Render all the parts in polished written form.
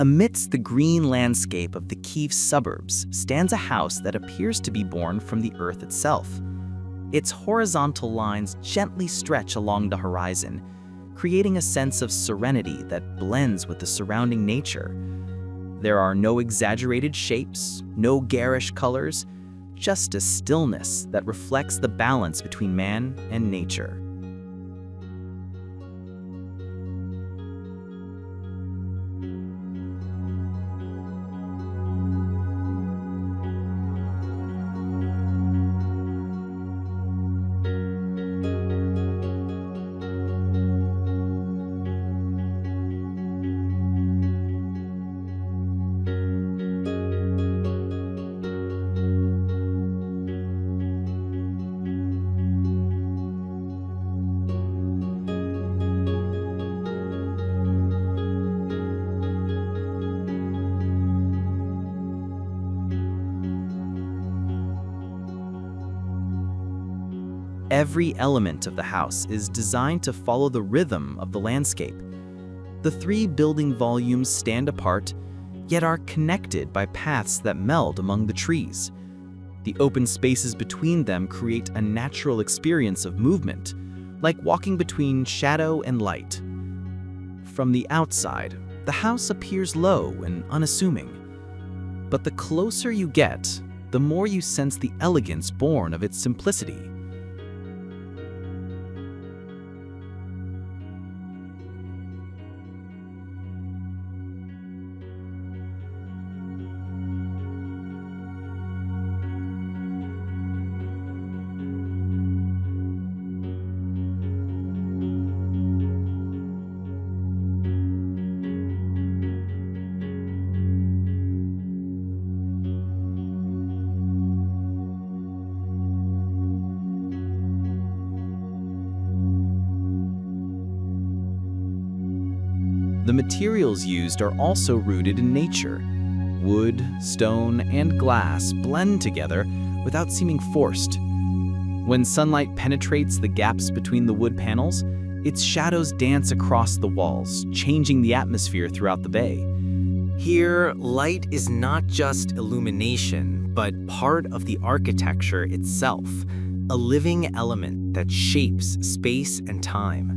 Amidst the green landscape of the Kyiv suburbs stands a house that appears to be born from the earth itself. Its horizontal lines gently stretch along the horizon, creating a sense of serenity that blends with the surrounding nature. There are no exaggerated shapes, no garish colors, just a stillness that reflects the balance between man and nature. Every element of the house is designed to follow the rhythm of the landscape. The three building volumes stand apart, yet are connected by paths that meld among the trees. The open spaces between them create a natural experience of movement, like walking between shadow and light. From the outside, the house appears low and unassuming. But the closer you get, the more you sense the elegance born of its simplicity. The materials used are also rooted in nature. Wood, stone, and glass blend together without seeming forced. When sunlight penetrates the gaps between the wood panels, its shadows dance across the walls, changing the atmosphere throughout the bay. Here, light is not just illumination, but part of the architecture itself, a living element that shapes space and time.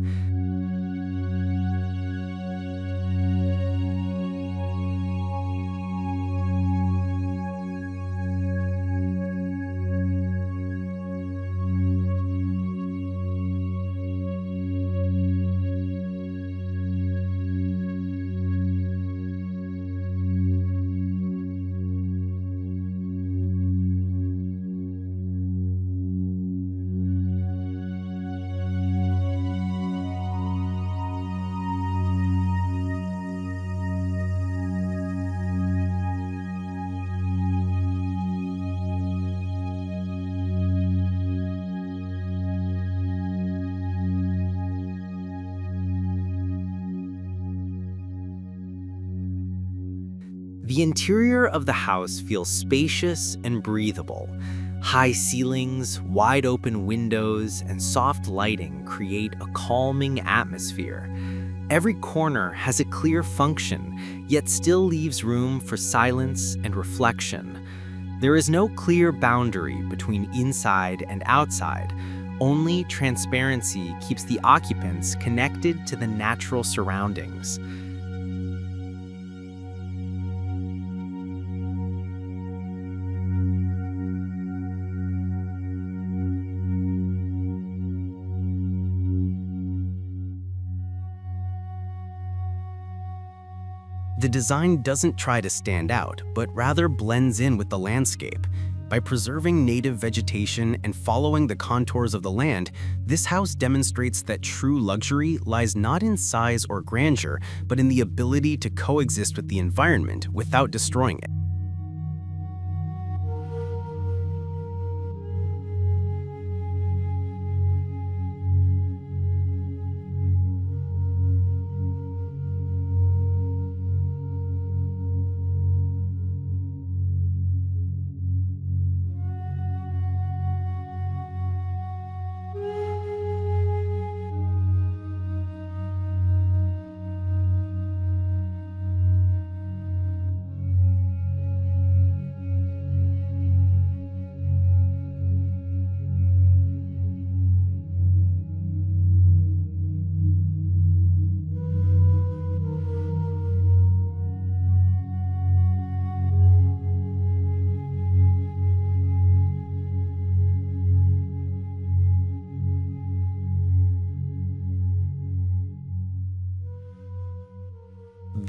The interior of the house feels spacious and breathable. High ceilings, wide open windows, and soft lighting create a calming atmosphere. Every corner has a clear function, yet still leaves room for silence and reflection. There is no clear boundary between inside and outside. Only transparency keeps the occupants connected to the natural surroundings. The design doesn't try to stand out, but rather blends in with the landscape. By preserving native vegetation and following the contours of the land, this house demonstrates that true luxury lies not in size or grandeur, but in the ability to coexist with the environment without destroying it.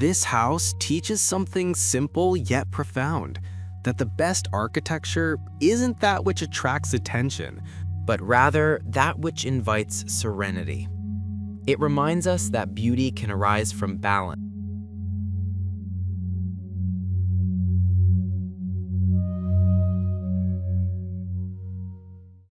This house teaches something simple yet profound, that the best architecture isn't that which attracts attention, but rather that which invites serenity. It reminds us that beauty can arise from balance.